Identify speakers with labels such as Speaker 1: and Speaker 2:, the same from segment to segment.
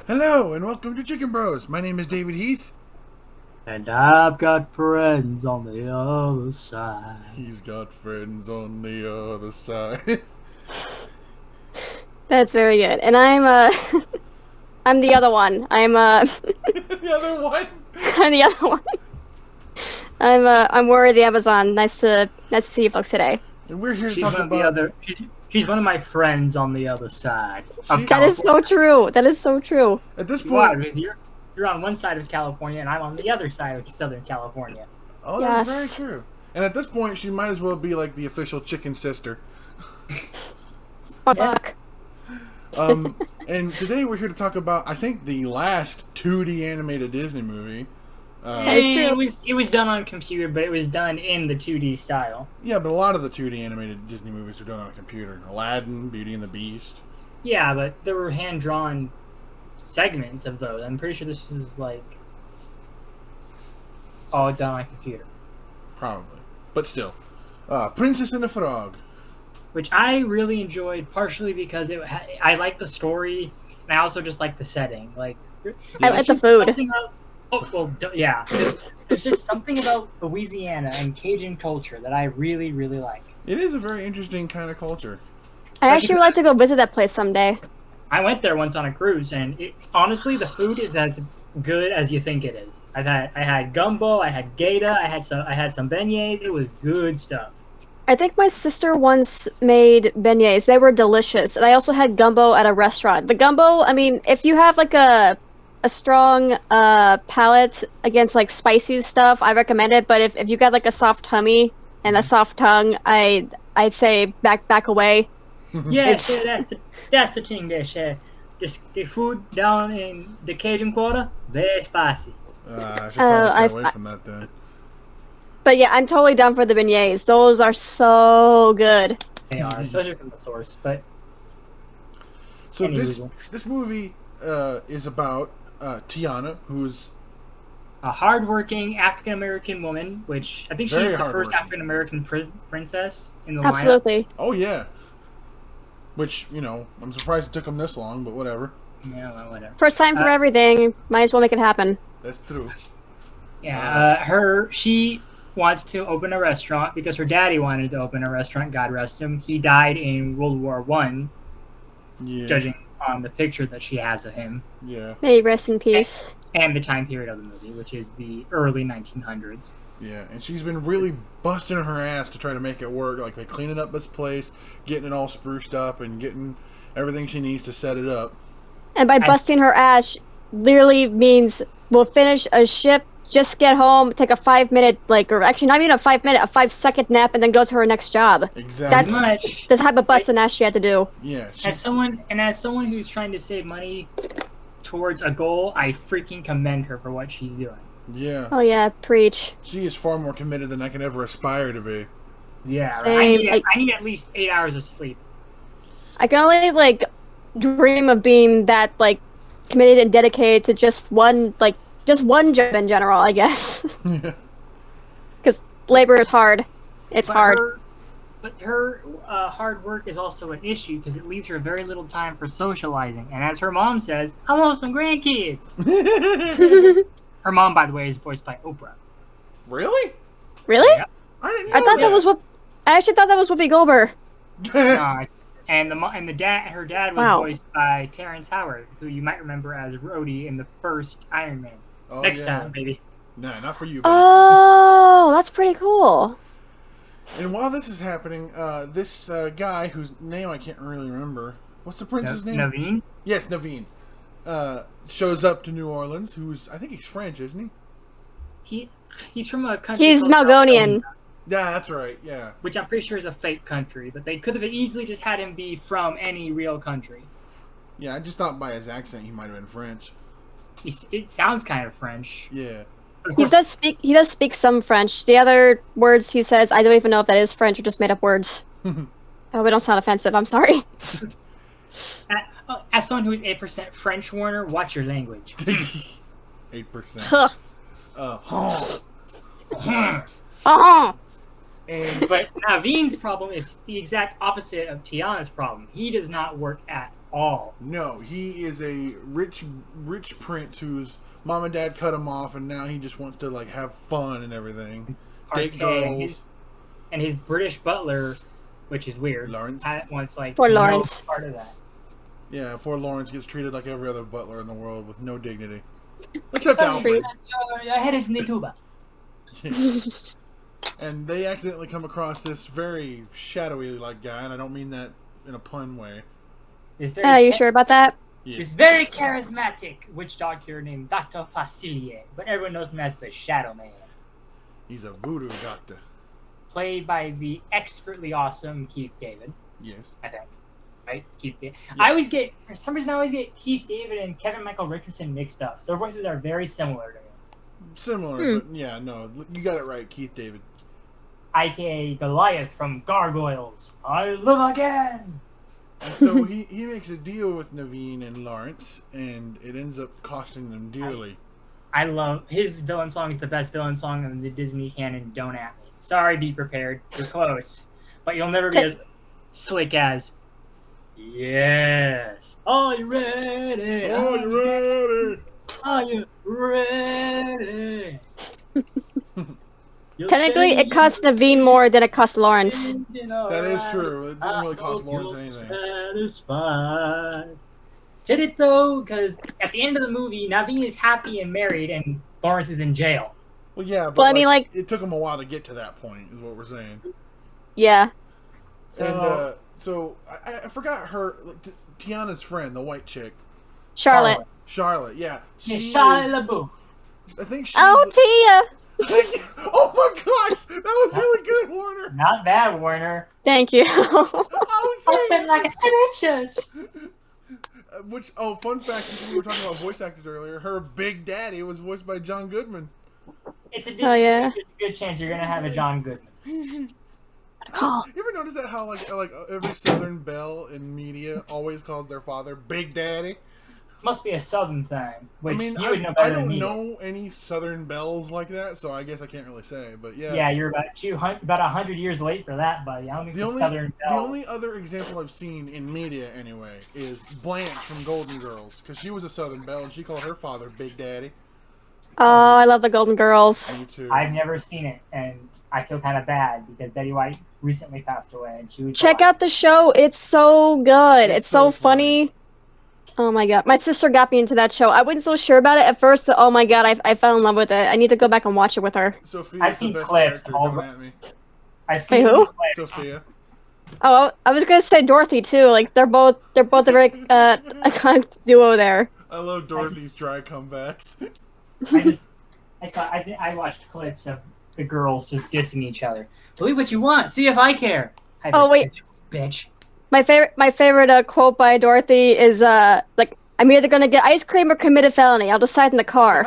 Speaker 1: Hello and welcome to Chicken Bros. My name is David Heath.
Speaker 2: And I've got friends on the other side.
Speaker 1: He's got friends on the other side.
Speaker 3: That's very good. And I'm the other one.
Speaker 1: The other one.
Speaker 3: I'm the other one. I'm Worry the Amazon. Nice to see you folks today.
Speaker 1: And we're here to
Speaker 2: She's
Speaker 1: talk
Speaker 2: one of
Speaker 1: about...
Speaker 2: the other. She's one of my friends on the other side.
Speaker 3: That is so true. That is so true.
Speaker 1: At this
Speaker 2: Why?
Speaker 1: point...
Speaker 2: Because you're on one side of California, and I'm on the other side of Southern California.
Speaker 1: Oh,
Speaker 3: Yes.
Speaker 1: that's very true. And at this point, she might as well be like the official chicken sister.
Speaker 3: Fuck.
Speaker 1: And today we're here to talk about, I think, the last 2D animated Disney movie.
Speaker 3: That is true.
Speaker 2: It was done on computer, but it was done in the 2D style.
Speaker 1: Yeah, but a lot of the 2D animated Disney movies are done on a computer. Aladdin, Beauty and the Beast.
Speaker 2: Yeah, but there were hand-drawn segments of those. I'm pretty sure this is like all done on computer.
Speaker 1: Probably. But still. Princess and the Frog.
Speaker 2: Which I really enjoyed, partially because I like the story, and I also just like the setting. Like,
Speaker 3: I like the food.
Speaker 2: Yeah. There's just something about Louisiana and Cajun culture that I really, really like.
Speaker 1: It is a very interesting kind of culture.
Speaker 3: I actually would like to go visit that place someday.
Speaker 2: I went there once on a cruise, and it's honestly the food is as good as you think it is. I had gumbo, I had gaita, I had some beignets. It was good stuff.
Speaker 3: I think my sister once made beignets. They were delicious. And I also had gumbo at a restaurant. The gumbo, I mean, if you have like a strong palate against like spicy stuff, I recommend it. But if you got like a soft tummy and a soft tongue, I'd say back away.
Speaker 2: Yes, that's the thing there, Chef. Just the food down in the Cajun Quarter, very spicy.
Speaker 1: I should probably stay away from that then.
Speaker 3: But yeah, I'm totally down for the beignets. Those are so good.
Speaker 2: They are, especially from the source. But
Speaker 1: So
Speaker 2: anywho.
Speaker 1: this movie is about Tiana, who's
Speaker 2: A hardworking African American woman, which I think
Speaker 1: Very
Speaker 2: she's the
Speaker 1: hardworking.
Speaker 2: first African American princess in the lineup.
Speaker 3: Absolutely.
Speaker 1: oh yeah, which I'm surprised it took them this long, but whatever.
Speaker 2: Yeah, well, whatever.
Speaker 3: First time for everything. Might as well make it happen.
Speaker 1: That's true.
Speaker 2: Yeah, she wants to open a restaurant because her daddy wanted to open a restaurant. God rest him. He died in World War One,
Speaker 1: Yeah,
Speaker 2: judging on the picture that she has of him
Speaker 1: yeah,
Speaker 3: May he rest in peace.
Speaker 2: and the time period of the movie, which is the early 1900s.
Speaker 1: yeah. And she's been really busting her ass to try to make it work, like by cleaning up this place, getting it all spruced up, and getting everything she needs to set it up.
Speaker 3: And by busting her ass, literally means we'll finish a shift, just get home, take a 5-minute, or actually not even a 5-minute, a 5-second nap, and then go to her next job.
Speaker 1: Exactly.
Speaker 3: That's
Speaker 2: Much.
Speaker 3: the type of busting ass she had to do.
Speaker 1: Yeah.
Speaker 2: As someone who's trying to save money towards a goal, I freaking commend her for what she's doing.
Speaker 1: Yeah.
Speaker 3: Oh yeah, preach.
Speaker 1: She is far more committed than I could ever aspire to be.
Speaker 2: Yeah, right.
Speaker 3: Same,
Speaker 2: I need at least 8 hours of sleep.
Speaker 3: I can only dream of being that committed and dedicated to just one job in general, I guess.
Speaker 1: Yeah.
Speaker 3: Because labor is hard. It's hard.
Speaker 2: But her hard work is also an issue because it leaves her very little time for socializing. And as her mom says, I want some grandkids. Her mom, by the way, is voiced by Oprah.
Speaker 1: Really?
Speaker 3: Really?
Speaker 2: Yeah.
Speaker 1: I didn't know
Speaker 3: I thought that was what. I actually thought that was Whoopi Goldberg.
Speaker 2: And her dad was
Speaker 3: Wow.
Speaker 2: voiced by Terrence Howard, who you might remember as Rhodey in the first Iron Man.
Speaker 1: Oh,
Speaker 2: Next
Speaker 1: yeah.
Speaker 2: time, baby.
Speaker 1: Nah, not for you. Buddy.
Speaker 3: Oh, that's pretty cool.
Speaker 1: And while this is happening, this guy whose name I can't really remember. What's the prince's name?
Speaker 2: Naveen?
Speaker 1: Yes, Naveen. Shows up to New Orleans. I think he's French, isn't he?
Speaker 2: He's from a country
Speaker 3: He's
Speaker 2: called
Speaker 3: Malgonian.
Speaker 1: Yeah, that's right. Yeah.
Speaker 2: which I'm pretty sure is a fake country, but they could have easily just had him be from any real country.
Speaker 1: Yeah, I just thought by his accent he might have been French.
Speaker 2: It sounds kind of French.
Speaker 1: Yeah.
Speaker 2: But of
Speaker 3: He
Speaker 2: course,
Speaker 3: does speak some French. The other words he says, I don't even know if that is French or just made up words. Oh, we don't sound offensive. I'm sorry.
Speaker 2: as someone who is 8% French, Warner, watch your language.
Speaker 1: 8%.
Speaker 3: Huh.
Speaker 2: But
Speaker 1: And
Speaker 2: Naveen's problem is the exact opposite of Tiana's problem. He does not work at all.
Speaker 1: No, he is a rich prince whose mom and dad cut him off, and now he just wants to like have fun and everything, date girls.
Speaker 2: And his British butler, which is weird.
Speaker 1: Lawrence.
Speaker 2: Wants like
Speaker 3: Poor
Speaker 2: no
Speaker 3: Lawrence.
Speaker 2: part of that.
Speaker 1: Yeah, poor Lawrence gets treated like every other butler in the world with no dignity, except
Speaker 2: Oh,
Speaker 1: Alfred.
Speaker 2: I had his Nituba.
Speaker 1: And they accidentally come across this very shadowy like guy, and I don't mean that in a pun way.
Speaker 3: Are you sure about that?
Speaker 2: He's very charismatic witch doctor named Dr. Facilier, but everyone knows him as the Shadow Man.
Speaker 1: He's a voodoo doctor.
Speaker 2: Played by the expertly awesome Keith David.
Speaker 1: Yes.
Speaker 2: I think. Right? It's Keith David.
Speaker 1: Yeah.
Speaker 2: For some reason, I always get Keith David and Kevin Michael Richardson mixed up. Their voices are very similar to me.
Speaker 1: Similar, but yeah, no, you got it right, Keith David.
Speaker 2: IKA Goliath from Gargoyles. I live again!
Speaker 1: And so he makes a deal with Naveen and Lawrence, and it ends up costing them dearly.
Speaker 2: I love his villain song is the best villain song in the Disney canon. Don't at me. Sorry, be prepared. You're close, but you'll never be as slick as. Yes. Are you ready?
Speaker 1: Are you ready?
Speaker 2: Are you ready?
Speaker 3: Technically, it cost Naveen more than it cost Lawrence.
Speaker 1: That is true. It didn't really cost Lawrence anything.
Speaker 2: Satisfied. Did it though? Because at the end of the movie, Naveen is happy and married, and Lawrence is in jail.
Speaker 1: Well, yeah, but
Speaker 3: Well, I mean, like-
Speaker 1: it took him a while to get to that point, is what we're saying.
Speaker 3: Yeah.
Speaker 1: And so I forgot her, Tiana's friend, the white chick,
Speaker 3: Charlotte.
Speaker 1: Charlotte. Yeah,
Speaker 2: Shia LaBeouf.
Speaker 1: I think she's.
Speaker 3: Oh, Tia!
Speaker 1: Oh my gosh, that was really good, Warner.
Speaker 2: Not bad, Warner.
Speaker 3: Thank you.
Speaker 2: I spent like a church.
Speaker 1: Fun fact, since we were talking about voice actors earlier, her Big Daddy was voiced by John Goodman.
Speaker 2: It's a
Speaker 3: yeah.
Speaker 2: good chance you're gonna have a John Goodman.
Speaker 3: Oh.
Speaker 1: You ever notice that how like every Southern belle in media always calls their father Big Daddy?
Speaker 2: Must be a Southern thing. Which
Speaker 1: I mean,
Speaker 2: you would know
Speaker 1: I
Speaker 2: better than
Speaker 1: don't
Speaker 2: me.
Speaker 1: know any Southern belles like that, so I guess I can't really say. But yeah,
Speaker 2: Yeah, you're about 100 years late for that, buddy. I don't think
Speaker 1: the only
Speaker 2: Southern
Speaker 1: the only other example I've seen in media anyway is Blanche from Golden Girls, because she was a Southern belle and she called her father Big Daddy.
Speaker 3: Oh, I love the Golden Girls.
Speaker 1: Me too.
Speaker 2: I've never seen it, and I feel kind of bad because Betty White recently passed away, and she was.
Speaker 3: Check out the show. It's so good. It's so funny. Oh my god. My sister got me into that show. I wasn't so sure about it at first, but oh my god, I fell in love with it. I need to go back and watch it with her.
Speaker 1: Sophia's
Speaker 2: I've
Speaker 1: the
Speaker 2: seen
Speaker 1: best
Speaker 2: clips
Speaker 1: character.
Speaker 2: all
Speaker 1: Don't
Speaker 2: over-
Speaker 1: at me.
Speaker 2: I've seen
Speaker 3: Wait, who?
Speaker 2: clips.
Speaker 1: Sophia.
Speaker 3: Oh, I was gonna say Dorothy too. Like they're both a very iconic duo there.
Speaker 1: I love Dorothy's dry comebacks.
Speaker 2: I watched clips of the girls just dissing each other. Believe what you want. See if I care.
Speaker 3: Oh, wait.
Speaker 2: Bitch.
Speaker 3: My favorite quote by Dorothy is like, I'm either gonna get ice cream or commit a felony. I'll decide in the car.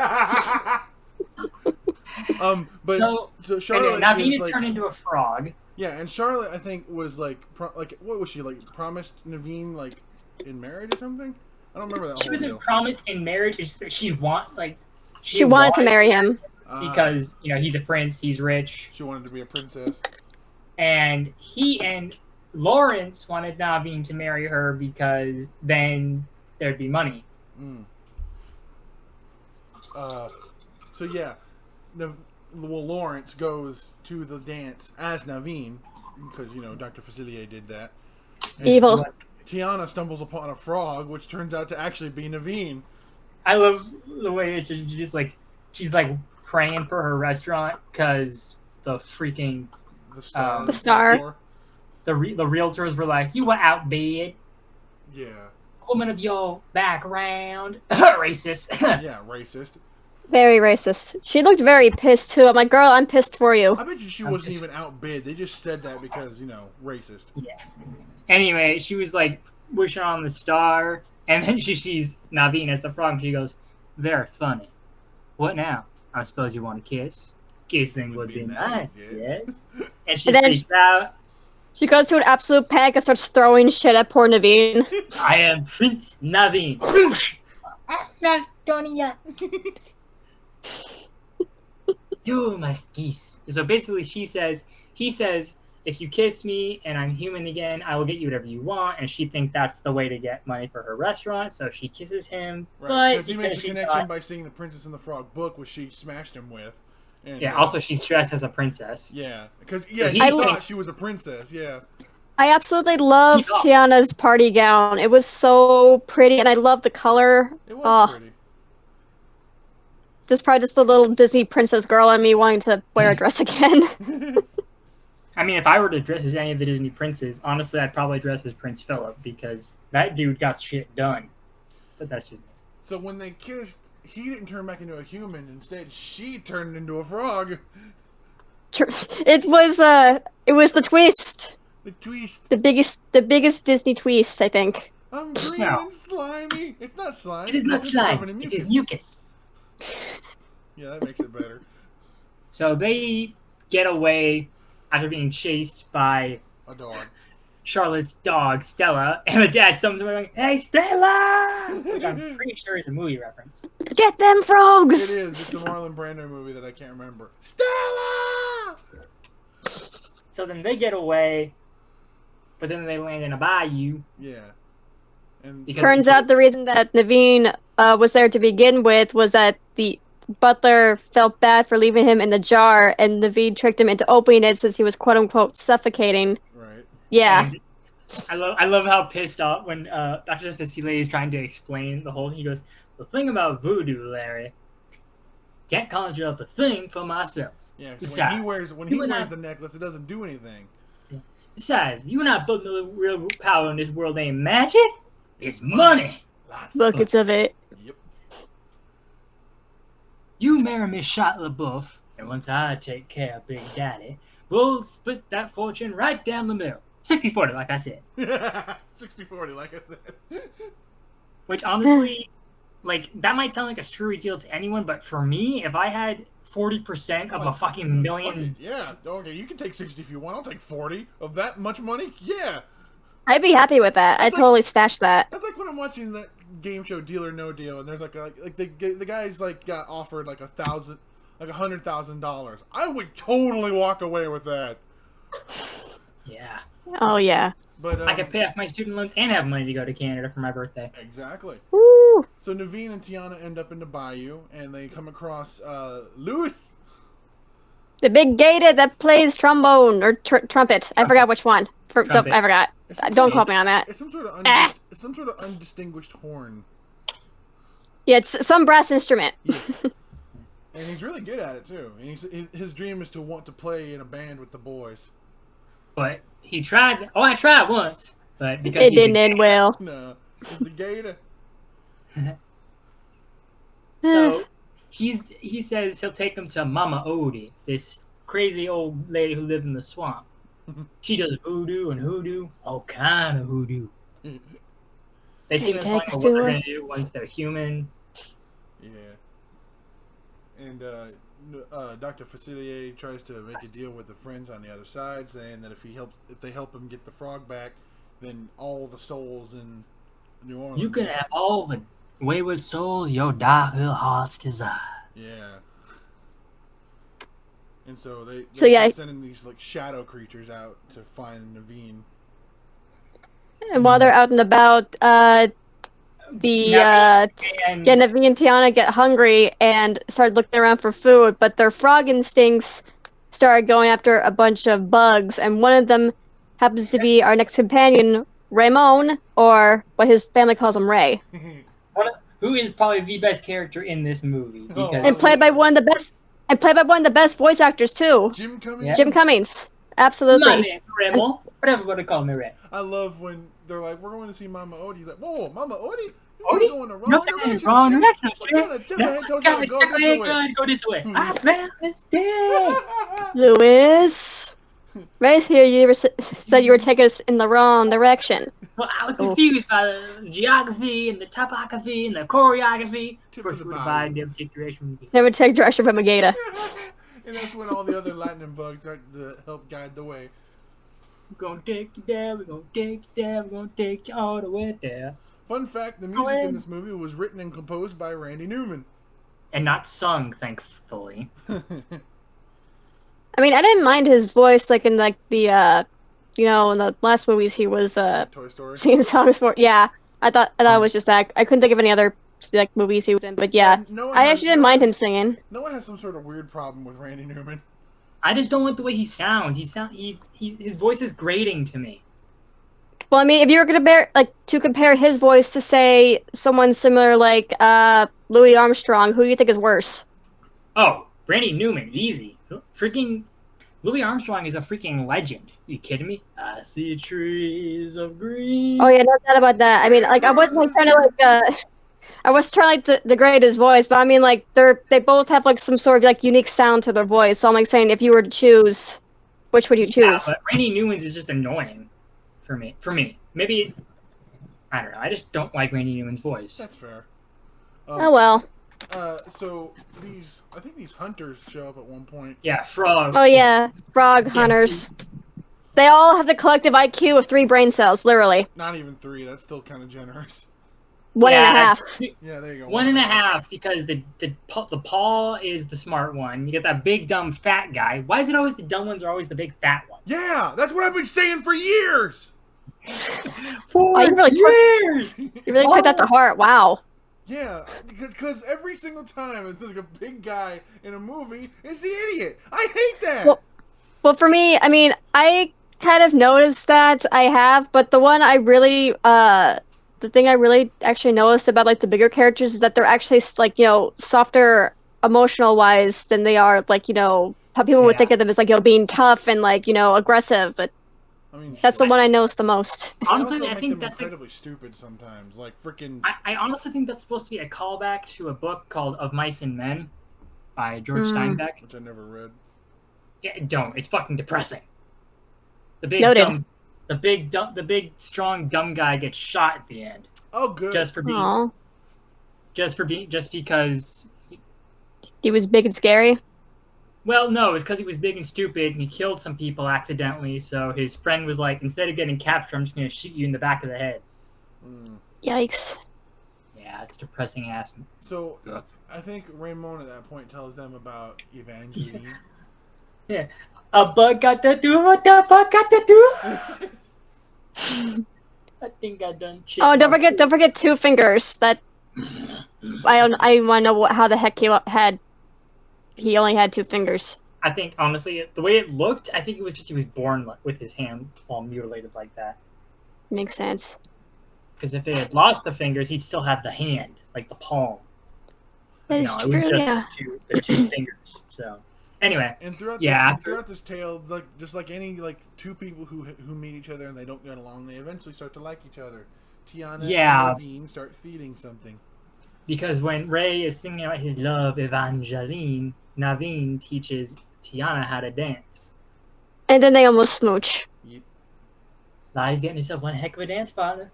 Speaker 1: But so Charlotte
Speaker 2: Naveen
Speaker 1: is
Speaker 2: is
Speaker 1: like,
Speaker 2: turned into a frog.
Speaker 1: yeah, and Charlotte I think was like what was she like promised Naveen like in marriage or something? I don't remember that
Speaker 2: She
Speaker 1: whole
Speaker 2: wasn't
Speaker 1: deal.
Speaker 2: promised in marriage. She wanted
Speaker 3: to marry him.
Speaker 2: because he's a prince, he's rich,
Speaker 1: She wanted to be a princess.
Speaker 2: and he and Lawrence wanted Naveen to marry her because then there'd be money.
Speaker 1: Mm. So yeah, Lawrence goes to the dance as Naveen because Dr. Facilier did that. And
Speaker 3: Evil.
Speaker 1: Tiana stumbles upon a frog, which turns out to actually be Naveen.
Speaker 2: I love the way it's just like she's like praying for her restaurant because the freaking
Speaker 1: The star.
Speaker 3: The star.
Speaker 2: the realtors were like, you were outbid.
Speaker 1: Yeah.
Speaker 2: Woman of your background, racist.
Speaker 1: Yeah, racist.
Speaker 3: Very racist. She looked very pissed too. I'm like, girl, I'm pissed for you.
Speaker 1: I bet you she wasn't even outbid. They just said that because, racist.
Speaker 2: Yeah. Anyway, she was like wishing on the star, and then she sees Naveen as the frog, and she goes, "They're funny. What now? I suppose you want to kiss? Kissing would be nice, yes." And she
Speaker 3: And then
Speaker 2: freaks out.
Speaker 3: She goes to an absolute panic and starts throwing shit at poor Naveen.
Speaker 2: I am Prince Naveen. You must kiss. So basically, he says, if you kiss me and I'm human again, I will get you whatever you want. And she thinks that's the way to get money for her restaurant, so she kisses him.
Speaker 1: Right,
Speaker 2: But
Speaker 1: he makes
Speaker 2: because
Speaker 1: a
Speaker 2: she's
Speaker 1: connection
Speaker 2: not,
Speaker 1: by seeing the Princess and the Frog book, which she smashed him with. And,
Speaker 2: yeah. Also, she's dressed as a princess.
Speaker 1: yeah, because
Speaker 2: So
Speaker 1: he thought she was a princess. Yeah.
Speaker 3: I absolutely love Tiana's party gown. It was so pretty, and I love the color.
Speaker 1: It was pretty.
Speaker 3: This is probably just a little Disney princess girl in me wanting to wear a dress again.
Speaker 2: I mean, if I were to dress as any of the Disney princes, honestly, I'd probably dress as Prince Philip because that dude got shit done. But that's just me.
Speaker 1: So when they kissed, he didn't turn back into a human. Instead, she turned into a frog.
Speaker 3: It was the twist.
Speaker 1: The twist.
Speaker 3: The biggest Disney twist, I think.
Speaker 1: I'm green and slimy. It's not slime.
Speaker 2: It is not slime. It is mucus.
Speaker 1: Yeah, that makes it better.
Speaker 2: So they get away after being chased by
Speaker 1: a dog.
Speaker 2: Charlotte's dog, Stella, and the dad summons her going, "Hey, Stella!" Which I'm pretty sure is a movie reference.
Speaker 3: Get them frogs!
Speaker 1: It is. It's a Marlon Brando movie that I can't remember. Stella!
Speaker 2: So then they get away, but then they land in a bayou.
Speaker 1: Yeah. And
Speaker 3: turns out the reason that Naveen was there to begin with was that the butler felt bad for leaving him in the jar, and Naveen tricked him into opening it since he was quote-unquote suffocating.
Speaker 1: Right.
Speaker 3: Yeah.
Speaker 2: And I love how pissed off when Dr. Facile is trying to explain the whole. He goes, "The thing about voodoo, Larry, can't conjure up a thing for myself."
Speaker 1: Yeah,
Speaker 2: besides,
Speaker 1: when he wears the necklace, it doesn't do anything.
Speaker 2: Besides, you and I both know the real power in this world ain't magic. It's money.
Speaker 3: Buckets of it.
Speaker 1: Yep.
Speaker 2: You marry Miss Shot LaBeouf, and once I take care of Big Daddy, we'll split that fortune right down the middle. 60-40, like I said.
Speaker 1: 60-40, like I said.
Speaker 2: Which, honestly, like, that might sound like a screwy deal to anyone, but for me, if I had 40% of a fucking million...
Speaker 1: Yeah, okay, you can take 60 if you want. I'll take 40 of that much money. Yeah.
Speaker 3: I'd be happy with that. I'd totally stash that.
Speaker 1: That's like when I'm watching that game show Deal or No Deal, and there's like the guy's like got offered like $100,000. I would totally walk away with that.
Speaker 2: Yeah.
Speaker 3: Oh yeah.
Speaker 1: But
Speaker 2: I could pay off my student loans and have money to go to Canada for my birthday.
Speaker 1: Exactly.
Speaker 3: Woo!
Speaker 1: So Naveen and Tiana end up in the bayou, and they come across Louis.
Speaker 3: The big gator that plays trombone or trumpet. I forgot which one. I forgot. Don't quote me on that.
Speaker 1: It's some sort of undistinguished horn.
Speaker 3: Yeah, it's some brass instrument.
Speaker 1: Yes. And he's really good at it too. And his dream is to want to play in a band with the boys.
Speaker 2: But he tried. Oh, I tried once, but because
Speaker 3: it didn't end well.
Speaker 1: No, it's a gator.
Speaker 2: So he says he'll take them to Mama Odie, this crazy old lady who lived in the swamp. She does voodoo and hoodoo, all kind of hoodoo. They seem to like what they're gonna do once they're human.
Speaker 1: Yeah. And Dr. Facilier tries to make a deal with the friends on the other side, saying that if they help him get the frog back, then all the souls in New Orleans.
Speaker 2: You can have all the wayward souls your dark little hearts desire.
Speaker 1: Yeah. And so they sending these like shadow creatures out to find Naveen.
Speaker 3: And while they're out and about, Naveen and Tiana get hungry and start looking around for food, but their frog instincts start going after a bunch of bugs, and one of them happens to be our next companion, Ramon, or what his family calls him, Ray.
Speaker 2: Who is probably the best character in this movie.
Speaker 3: And played by one of the best voice actors too.
Speaker 1: Jim Cummings.
Speaker 2: Yeah.
Speaker 3: Jim Cummings. Absolutely.
Speaker 2: My name, Ramon. Whatever you want to call me, Ray.
Speaker 1: I love when they're like, we're going to see Mama Odie. He's like, whoa, Mama Odie?
Speaker 2: Odie?
Speaker 1: Going the
Speaker 2: wrong direction. Go this way. I found this day.
Speaker 3: Louis. Right here, you said you were taking us in the wrong direction.
Speaker 2: Well, I was confused by the geography and the topography and the choreography.
Speaker 3: Never take direction from a gator.
Speaker 1: And that's when all the other lightning bugs start to help guide the way.
Speaker 2: We're gonna take you there, we're gonna take you there, we're gonna take you all the way there.
Speaker 1: Fun fact, the music in this movie was written and composed by Randy Newman.
Speaker 2: And not sung, thankfully.
Speaker 3: I mean, I didn't mind his voice, like in like the in the last movies he was
Speaker 1: Toy Story.
Speaker 3: singing songs for. Yeah, I thought it was just that. I couldn't think of any other like movies he was in, but yeah, I actually didn't mind him singing.
Speaker 1: No one has some sort of weird problem with Randy Newman.
Speaker 2: I just don't like the way he sounds. His voice is grating to me.
Speaker 3: Well, I mean, if you were gonna compare his voice to say someone similar like Louis Armstrong, who do you think is worse?
Speaker 2: Oh, Randy Newman, easy. Freaking Louis Armstrong is a freaking legend. You kidding me? I see trees of green.
Speaker 3: Oh yeah, no doubt about that. I mean, like I wasn't like, trying to I was trying to degrade his voice, but I mean, like they both have like some sort of like unique sound to their voice. So I'm like saying, if you were to choose, which would you choose?
Speaker 2: But Randy Newman's is just annoying for me. Maybe I don't know. I just don't like Randy Newman's voice.
Speaker 1: That's fair.
Speaker 3: Oh well.
Speaker 1: So I think these hunters show up at one point.
Speaker 2: Yeah, frog.
Speaker 3: Oh yeah, frog hunters. They all have the collective IQ of 3 brain cells, literally.
Speaker 1: Not even 3. That's still kind of generous.
Speaker 3: 1.5.
Speaker 1: Yeah, there you go.
Speaker 2: 1.5 because the Paul is the smart one. You get that big dumb fat guy. Why is it always the dumb ones are always the big fat ones?
Speaker 1: Yeah, that's what I've been saying for years.
Speaker 2: For years.
Speaker 3: You really took that to heart. Wow.
Speaker 1: Yeah, because every single time it's like a big guy in a movie is the idiot. I hate that.
Speaker 3: Well, for me, I mean, I kind of noticed that I have, but the one I really, the thing I really actually noticed about like the bigger characters is that they're actually like, softer emotional wise than they are like, how people would think of them as like, being tough and like, aggressive. But I mean, that's the one I noticed the most.
Speaker 2: Honestly, I think that's
Speaker 1: incredibly stupid sometimes. Like freaking.
Speaker 2: I honestly think that's supposed to be a callback to a book called Of Mice and Men by George Steinbeck,
Speaker 1: which I never read.
Speaker 2: Yeah, don't. It's fucking depressing. The big strong dumb guy gets shot at the end.
Speaker 1: Oh, good.
Speaker 2: Just because
Speaker 3: he was big and scary.
Speaker 2: Well, no, it's because he was big and stupid, and he killed some people accidentally. So his friend was like, "Instead of getting captured, I'm just gonna shoot you in the back of the head."
Speaker 3: Yikes.
Speaker 2: Yeah, it's depressing ass.
Speaker 1: So I think Raymond at that point tells them about Evangeline.
Speaker 2: Yeah. A bug got to do what the bug got to do. I think I done shit.
Speaker 3: Oh, don't forget 2 fingers. That I want to know how the heck he only had 2 fingers.
Speaker 2: I think honestly, the way it looked, I think it was just he was born with his hand all mutilated like that.
Speaker 3: Makes sense.
Speaker 2: Because if it had lost the fingers, he'd still have the hand, like the palm.
Speaker 3: That is true.
Speaker 2: It was just the 2 fingers. So. Anyway,
Speaker 1: and throughout this tale, like just like any like 2 people who meet each other and they don't get along, they eventually start to like each other. Tiana and Naveen start feeling something.
Speaker 2: Because when Ray is singing about his love, Evangeline, Naveen teaches Tiana how to dance.
Speaker 3: And then they almost smooch.
Speaker 1: Yep.
Speaker 2: He's getting himself one heck of a dance partner.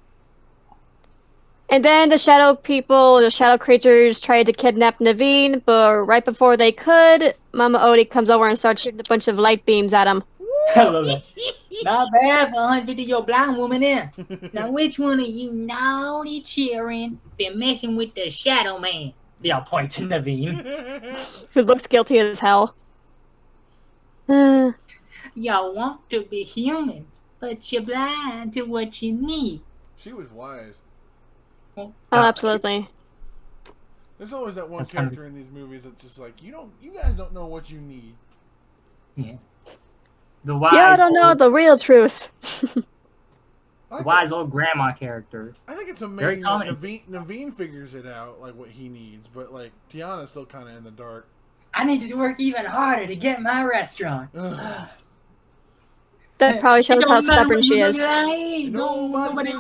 Speaker 3: And then the shadow creatures tried to kidnap Naveen, but right before they could, Mama Odie comes over and starts shooting a bunch of light beams at him.
Speaker 2: I love that. Not bad for 150-year-old blind woman there. Now, which one of you naughty children been messing with the shadow man? They all point to Naveen.
Speaker 3: Who looks guilty as hell.
Speaker 2: Y'all want to be human, but you're blind to what you need.
Speaker 1: She was wise.
Speaker 3: Oh, absolutely.
Speaker 1: There's always that one character in these movies that's just like, you guys don't know what you need.
Speaker 2: Yeah. The wise.
Speaker 3: Y'all don't know the real truth.
Speaker 2: The wise old grandma character.
Speaker 1: I think it's amazing that Naveen figures it out, like what he needs, but like Tiana's still kind of in the dark.
Speaker 2: I need to work even harder to get my restaurant.
Speaker 3: That probably shows how stubborn she is.
Speaker 2: Nobody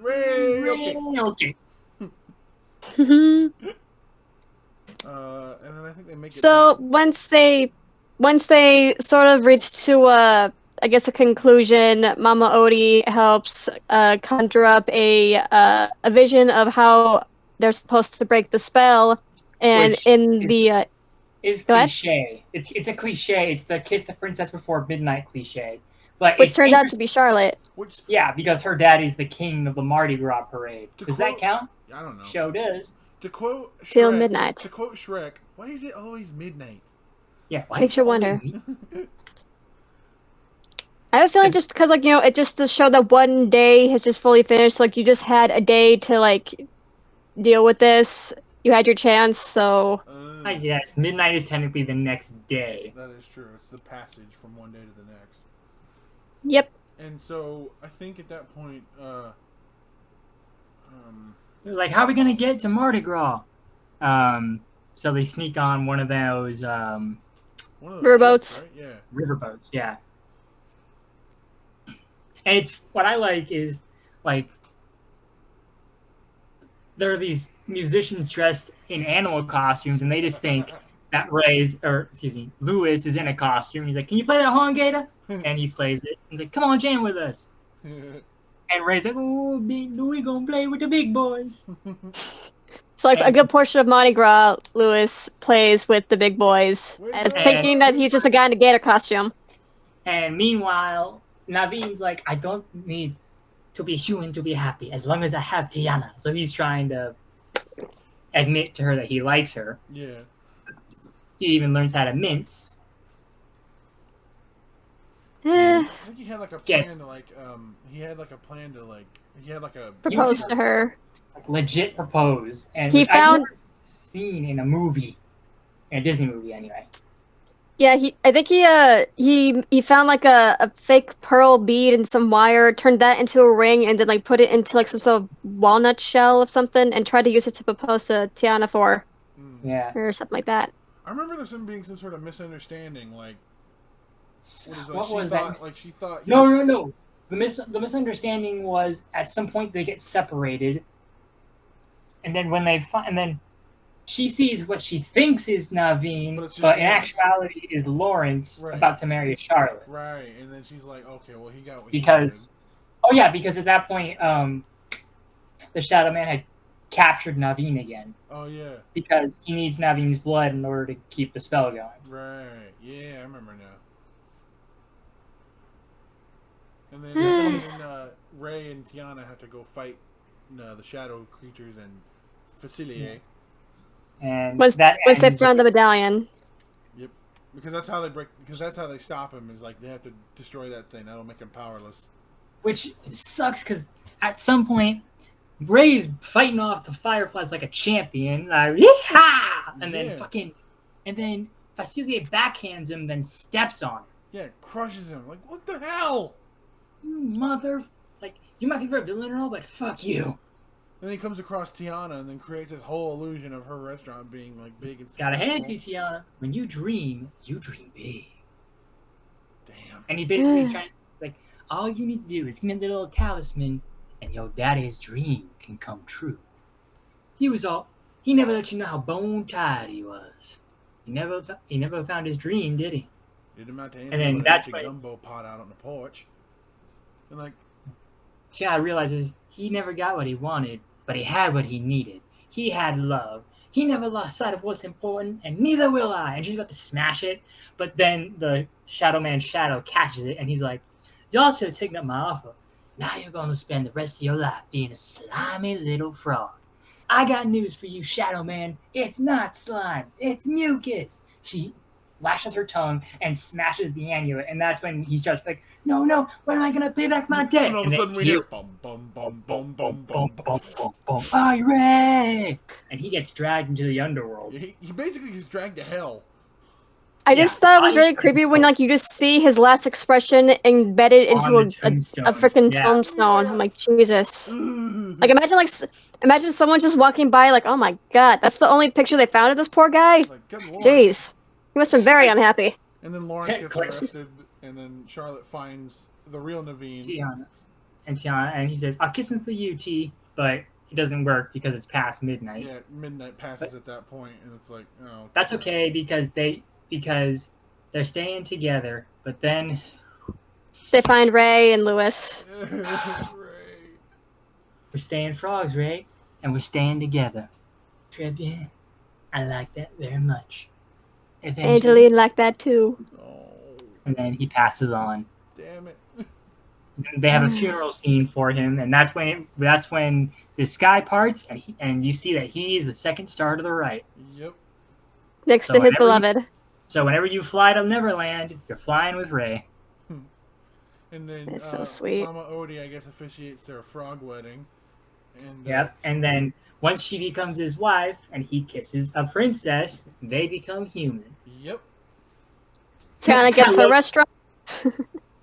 Speaker 1: Ray.
Speaker 2: Okay.
Speaker 1: And then I think they make it.
Speaker 3: So once they sort of reach to a conclusion, Mama Odie helps conjure up a vision of how they're supposed to break the spell, and
Speaker 2: is cliche. It's a cliche. It's the kiss the princess before midnight cliche. But
Speaker 3: which turns out to be Charlotte.
Speaker 2: Yeah, because her daddy's the king of the Mardi Gras parade. Does that count?
Speaker 1: I don't know.
Speaker 2: Show does.
Speaker 1: To quote Shrek,
Speaker 3: Till midnight.
Speaker 1: To quote Shrek, why is it always midnight?
Speaker 2: Yeah, why
Speaker 3: Makes
Speaker 2: is
Speaker 3: you
Speaker 2: it always
Speaker 3: wonder.
Speaker 2: me?
Speaker 3: I have a feeling just because, like, it just to show that one day has just fully finished. Like, you just had a day to, like, deal with this. You had your chance, so...
Speaker 2: I guess. Midnight is technically the next day.
Speaker 1: That is true. It's the passage from one day to the next.
Speaker 3: Yep.
Speaker 1: And so, I think at that point,
Speaker 2: They're like, how are we going to get to Mardi Gras? So they sneak on one of those
Speaker 1: one of those
Speaker 3: Riverboats.
Speaker 1: ships, right? Yeah.
Speaker 2: riverboats, yeah. And it's what I like is like there are these musicians dressed in animal costumes, and they just think that Lewis is in a costume. He's like, "Can you play that horn, Gator?" And he plays it. He's like, "Come on, jam with us." And Ray's like, "Oh, we gonna play with the big boys."
Speaker 3: So, like, a good portion of Mardi Gras, Lewis plays with the big boys, as thinking that he's just a guy in a gator costume.
Speaker 2: And meanwhile, Naveen's like, "I don't need to be human to be happy as long as I have Tiana." So he's trying to admit to her that he likes her.
Speaker 1: Yeah.
Speaker 2: He even learns how to mince.
Speaker 1: I think he had like a plan to like he had like a
Speaker 3: Propose to her.
Speaker 2: Like, legit propose. And
Speaker 3: He found...
Speaker 2: I've never seen in a movie. In a Disney movie anyway.
Speaker 3: Yeah, I think he found like a fake pearl bead and some wire, turned that into a ring, and then like put it into like some sort of walnut shell of something, and tried to use it to propose to Tiana for,
Speaker 2: Yeah,
Speaker 3: or something like that.
Speaker 1: I remember there being some sort of misunderstanding, like she thought.
Speaker 2: No. The misunderstanding was at some point they get separated, and then when they and then she sees what she thinks is Naveen, but in actuality is Lawrence about to marry Charlotte.
Speaker 1: Right, and then she's like, "Okay, well, he got what
Speaker 2: because at that point, the Shadow Man had captured Naveen again.
Speaker 1: Oh yeah,
Speaker 2: because he needs Naveen's blood in order to keep the spell going.
Speaker 1: Right. Yeah, I remember now. And then Ray and Tiana have to go fight the shadow creatures and Facilier.
Speaker 2: Yeah. And
Speaker 3: once they found the medallion.
Speaker 1: Yep. Because that's how they stop him, is like they have to destroy that thing. That'll make him powerless.
Speaker 2: Which sucks because at some point Ray's fighting off the fireflies like a champion, like yeehaw! And then Facilier backhands him, then steps on him.
Speaker 1: Yeah, crushes him. Like, what the hell?
Speaker 2: You mother... Like, you're my favorite villain and all, but fuck you.
Speaker 1: Then he comes across Tiana and then creates this whole illusion of her restaurant being, like, big and
Speaker 2: Gotta hand it to you, Tiana. When you dream big.
Speaker 1: Damn.
Speaker 2: And he basically is trying... Like, all you need to do is get the little talisman, and your daddy's dream can come true. He never let you know how bone-tied he was. He never found his dream, did he?
Speaker 1: Did him out to
Speaker 2: and then that's when
Speaker 1: gumbo pot out on the porch. And like,
Speaker 2: Tiana realizes he never got what he wanted, but he had what he needed. He had love. He never lost sight of what's important, and neither will I. And she's about to smash it, but then the Shadow Man's shadow catches it, and he's like, "Y'all should have taken up my offer. Now you're going to spend the rest of your life being a slimy little frog. I got news for you, Shadow Man. It's not slime. It's mucus." She lashes her tongue and smashes the amulet, and that's when he starts like, "No, when am I going to pay back my debt?"
Speaker 1: And all of a sudden we hear bum, bum, bum, bum, bum, bum, bum,
Speaker 2: bum, bum. Are you ready? And he gets dragged into the underworld.
Speaker 1: He basically gets dragged to hell.
Speaker 3: I just thought it was really creepy when like you just see his last expression embedded into a freaking tombstone. I'm like, Jesus. Like imagine someone just walking by like, oh my god, that's the only picture they found of this poor guy.
Speaker 1: Like, good Lord.
Speaker 3: Jeez, he must have been very unhappy.
Speaker 1: And then Lawrence gets arrested, and then Charlotte finds the real Naveen.
Speaker 2: Tiana, and he says, "I'll kiss him for you, T," but it doesn't work because it's past midnight.
Speaker 1: Yeah, midnight passes at that point, and it's like, oh.
Speaker 2: That's okay because they're staying together, but then
Speaker 3: they find Ray and Lewis.
Speaker 1: Ray.
Speaker 2: We're staying frogs, Ray, and we're staying together. Très bien. I like that very much.
Speaker 3: Angeline liked that too.
Speaker 1: Oh.
Speaker 2: And then he passes on.
Speaker 1: Damn it.
Speaker 2: They have a funeral scene for him, and that's when the sky parts, and you see that he's the second star to the right.
Speaker 1: Yep.
Speaker 3: Next to his beloved.
Speaker 2: So whenever you fly to Neverland, you're flying with Ray.
Speaker 1: And then
Speaker 3: It's so sweet.
Speaker 1: Mama Odie, I guess, officiates their frog wedding. And
Speaker 2: Yep. And then once she becomes his wife and he kisses a princess, they become human.
Speaker 1: Yep.
Speaker 3: Tiana gets her restaurant.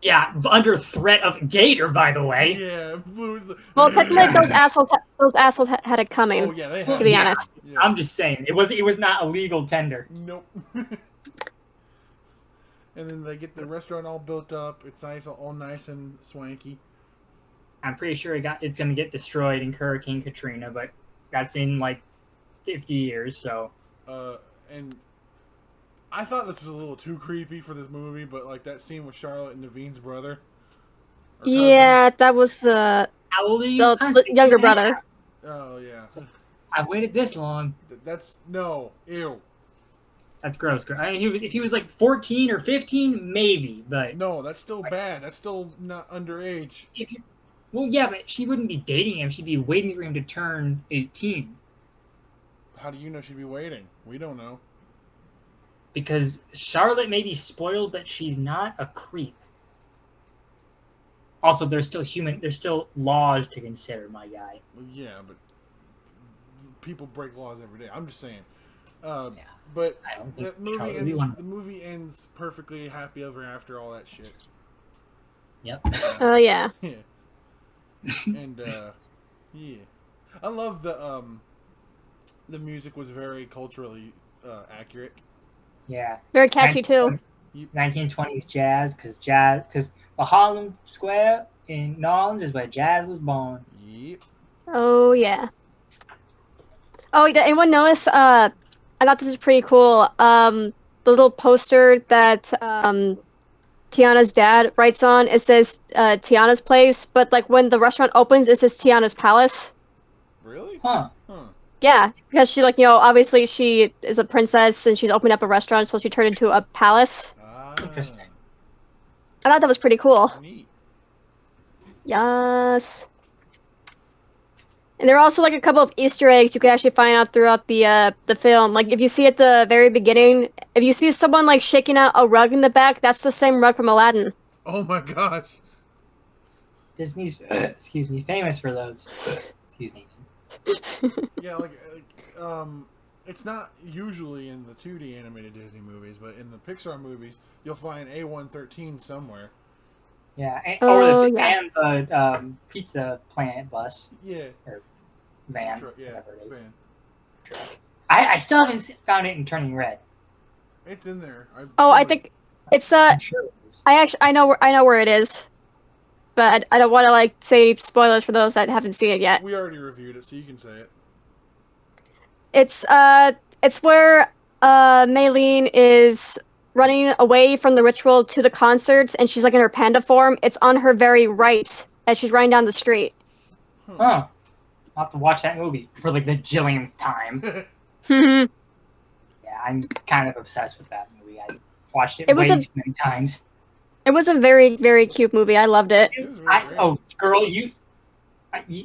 Speaker 2: Yeah, under threat of Gator, by the way.
Speaker 1: Yeah.
Speaker 3: Well, technically, those assholes had it coming.
Speaker 1: Oh yeah, they have.
Speaker 3: To be honest.
Speaker 2: Yeah. I'm just saying, it was not a legal tender.
Speaker 1: Nope. And then they get the restaurant all built up. It's nice, all nice and swanky.
Speaker 2: I'm pretty sure it's gonna get destroyed in Hurricane Katrina, but that's in like 50 years, so.
Speaker 1: And I thought this was a little too creepy for this movie, but like that scene with Charlotte and Naveen's brother.
Speaker 3: Yeah, that was
Speaker 2: How old are you?
Speaker 3: the younger brother.
Speaker 1: Oh yeah.
Speaker 2: I've waited this long.
Speaker 1: That's no, ew.
Speaker 2: That's gross. I mean, if he was like 14 or 15, maybe, but
Speaker 1: No, that's still bad. That's still not underage.
Speaker 2: Well, yeah, but she wouldn't be dating him. She'd be waiting for him to turn 18.
Speaker 1: How do you know she'd be waiting? We don't know.
Speaker 2: Because Charlotte may be spoiled, but she's not a creep. Also, there's still laws to consider, my guy.
Speaker 1: Well, yeah, but people break laws every day. I'm just saying.
Speaker 2: Yeah.
Speaker 1: But
Speaker 2: I don't think
Speaker 1: the movie ends perfectly, happy ever after, all that shit.
Speaker 2: Yep.
Speaker 3: Oh yeah.
Speaker 1: Yeah. And yeah, I love the music was very culturally accurate.
Speaker 2: Yeah.
Speaker 3: Very catchy too.
Speaker 2: 1920s jazz, because the Harlem Square in New Orleans is where jazz was born.
Speaker 1: Yep.
Speaker 3: Oh yeah. Oh, did anyone notice? I thought this was pretty cool. The little poster that Tiana's dad writes on, it says Tiana's place, but like when the restaurant opens, it says Tiana's palace.
Speaker 1: Really?
Speaker 2: Huh.
Speaker 3: Yeah, because she obviously she is a princess and she's opened up a restaurant, so she turned into a palace.
Speaker 2: Interesting.
Speaker 3: I thought that was pretty cool.
Speaker 1: Neat.
Speaker 3: Yes. And there are also like a couple of Easter eggs you can actually find out throughout the film. Like if you see at the very beginning, if you see someone like shaking out a rug in the back, that's the same rug from Aladdin.
Speaker 1: Oh my gosh.
Speaker 2: Disney's famous for those. Excuse me.
Speaker 1: Yeah, it's not usually in the 2D animated Disney movies, but in the Pixar movies, you'll find A113 somewhere.
Speaker 2: Yeah, and the Pizza Planet bus.
Speaker 1: Yeah.
Speaker 2: Or van.
Speaker 1: Yeah,
Speaker 2: whatever it is.
Speaker 1: van.
Speaker 2: I still haven't found it in Turning Red.
Speaker 1: It's in there.
Speaker 3: I think it's
Speaker 2: I'm sure it is.
Speaker 3: I know where it is, but I don't want to like say spoilers for those that haven't seen it yet.
Speaker 1: We already reviewed it, so you can say it.
Speaker 3: It's where Maylene is running away from the ritual to the concerts, and she's like in her panda form. It's on her very right as she's running down the street.
Speaker 2: Huh. I'll have to watch that movie for like the jillionth time.
Speaker 3: Yeah,
Speaker 2: Yeah, I'm kind of obsessed with that movie. I watched it way too many times.
Speaker 3: it was a very, very cute movie. I loved it.
Speaker 1: It was really great.
Speaker 2: Oh, girl,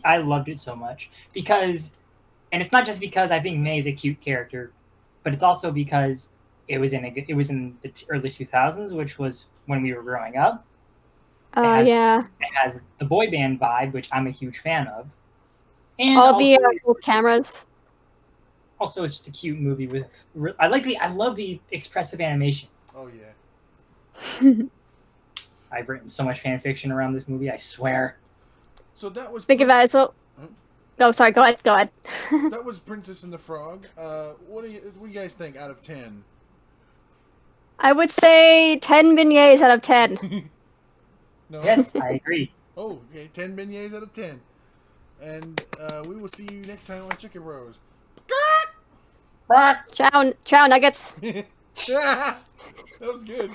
Speaker 2: I loved it so much because, and it's not just because I think May is a cute character, but it's also because it was in the early 2000s, which was when we were growing up.
Speaker 3: Yeah.
Speaker 2: It has the boy band vibe, which I'm a huge fan of, and
Speaker 3: All
Speaker 2: also
Speaker 3: the cool cameras.
Speaker 2: also it's just a cute movie with. I love the expressive animation.
Speaker 1: Oh yeah.
Speaker 2: I've written so much fan fiction around this movie. I swear.
Speaker 1: So that was.
Speaker 3: Think about it. So. Oh, sorry. Go ahead.
Speaker 1: That was Princess and the Frog. What do you guys think out of 10?
Speaker 3: I would say 10 beignets out of 10.
Speaker 1: No.
Speaker 2: Yes, I agree.
Speaker 1: Oh, okay. 10 beignets out of 10. And we will see you next time on Chicken Bros.
Speaker 3: Ciao, nuggets.
Speaker 1: That was good.